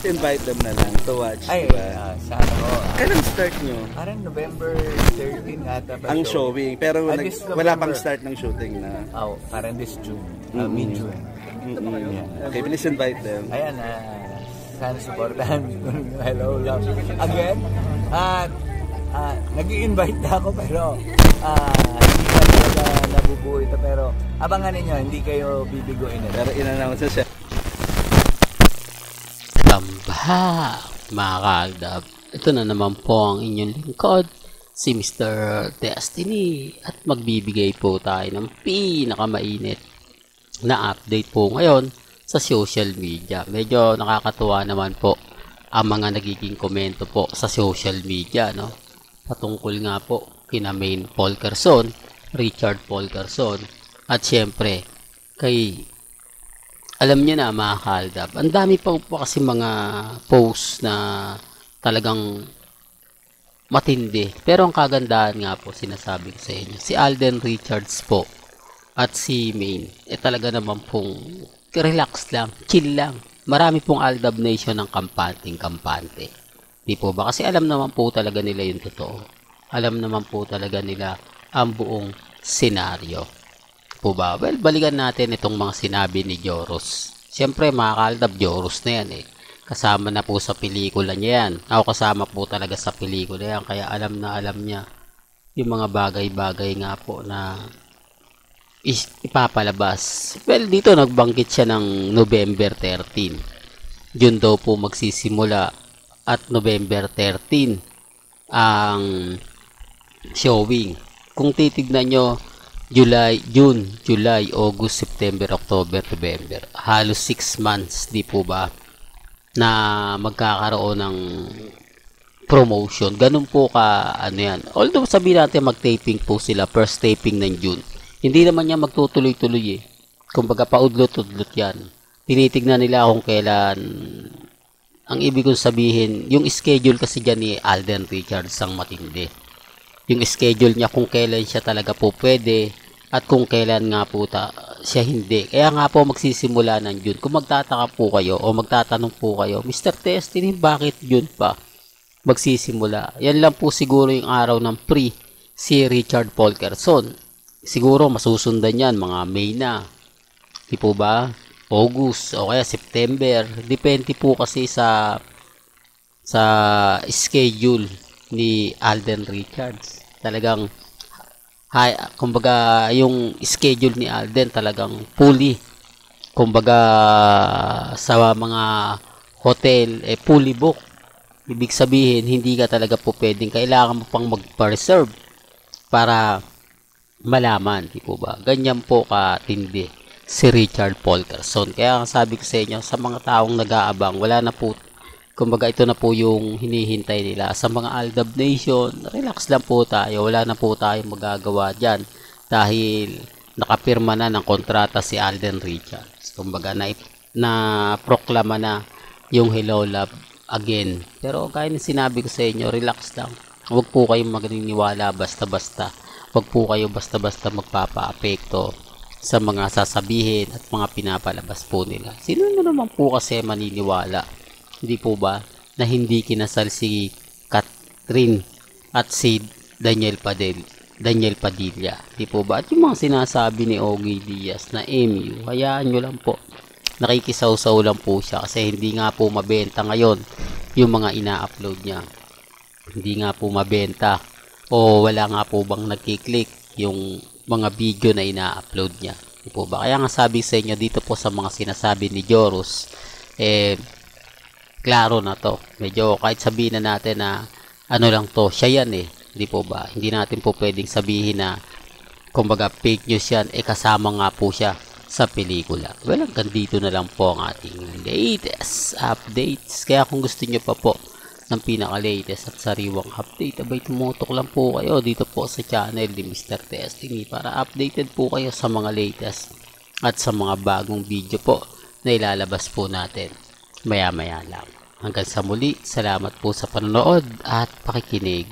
invite them na lang to watch, Ay, diba? sana ko. Kailan start nyo? Parang November 13 ata. Ang showing, pero this wala November. pang start ng shooting na. Oh, parang this June. Mid-June. Okay, please invite them. Ayan, sana supportahan. Hello, love. Again, nag-i-invite na ako pero hindi pa talaga nabubuo ito. Pero abangan ninyo, hindi kayo bibiguin ito. Pero in-announce siya. Tamba, mga kaaldab. Ito na naman po ang inyong lingkod, si Mr. Destiny. At magbibigay po tayo ng pinakamainit na update po ngayon sa social media. Medyo nakakatuwa naman po ang mga nagiging komento po sa social media, no? Patungkol nga po kina Main Polkerson, Richard Polkerson, at syempre kay, alam niyo na mga kaaldab, ang dami pa po kasi mga posts na talagang matindi. Pero ang kagandahan nga po, sinasabi ko sa inyo, si Alden Richards po at si Main, talaga naman pong relax lang, chill lang. Marami pong Aldab Nation ng kampante. Di po ba? Kasi alam naman po talaga nila yung totoo. Alam naman po talaga nila ang buong senaryo. Po ba? Well, balikan natin itong mga sinabi ni Joros. Siyempre, mga kaaldab, Joros na yan eh. Kasama na po sa pelikula niya yan. Ako kasama po talaga sa pelikula yan. Kaya alam na alam niya yung mga bagay-bagay nga po na ipapalabas. Well, dito nagbanggit siya ng November 13. Yun daw po magsisimula at November 13 ang showing. Kung titignan nyo, June, July, August, September, October, November. Halos 6 months, di po ba, na magkakaroon ng promotion. Ganun po ka, ano yan. Although sabihin natin mag-taping po sila, first taping ng June. Hindi naman niya magtutuloy-tuloy eh. Kumbaga paudlot-udlot yan. Tinitignan nila kung kailan. Ang ibig kong sabihin, yung schedule kasi dyan ni Alden Richards ang matindi. Yung schedule niya kung kailan siya talaga po pwede at kung kailan nga po siya hindi. Kaya nga po magsisimula ng June. Kung magtataka po kayo o magtatanong po kayo, Mr. Destiny, bakit June pa magsisimula? Yan lang po siguro yung araw ng pre si Richard Polkerson. Siguro masusundan yan mga May na. Di po ba? August o kaya September. Depende po kasi sa schedule ni Alden Richards. Talagang kumbaga yung schedule ni Alden talagang fully. Kumbaga sa mga hotel fully book. Ibig sabihin hindi ka talaga po pwedeng, kailangan mo pang mag-reserve para malaman, di po ba? Ganyan po katindi si Richard Polkerson. Kaya sabi ko sa inyo, sa mga taong nag-aabang, wala na po, kumbaga ito na po yung hinihintay nila. Sa mga Aldab Nation, relax lang po tayo. Wala na po tayong magagawa dyan dahil nakapirma na ng kontrata si Alden Richards. Kumbaga na proklama na yung Hello Love again. Pero kaya sinabi ko sa inyo, relax lang. Huwag po kayong maniniwala basta-basta. Huwag po kayo basta-basta magpapa-apekto sa mga sasabihin at mga pinapalabas po nila. Sino naman po kasi maniniwala, hindi po ba, na hindi kinasal si Catherine at si Daniel Padilla, hindi po ba? At yung mga sinasabi ni Ogie Diaz na MU, hayaan nyo lang po. Nakikisaw-saw lang po siya kasi hindi nga po mabenta ngayon yung mga ina-upload niya. Hindi nga po mabenta o wala nga po bang nagkiklik yung mga video na ina-upload niya. Di po ba? Kaya nga sabi sa inyo dito po sa mga sinasabi ni Joros, klaro na to. Medyo kahit sabihin na natin na ano lang to, siya yan eh. Di po ba? Hindi natin po pwedeng sabihin na kumbaga fake news yan, kasama nga po siya sa pelikula. Well, hanggang dito na lang po ang ating latest updates. Kaya kung gusto nyo pa po ng pinaka-latest at sariwang update, abay tumutok lang po kayo dito po sa channel ni Mr. Destiny para updated po kayo sa mga latest at sa mga bagong video po na ilalabas po natin maya-maya lang. Hanggang sa muli, salamat po sa panonood at pakikinig.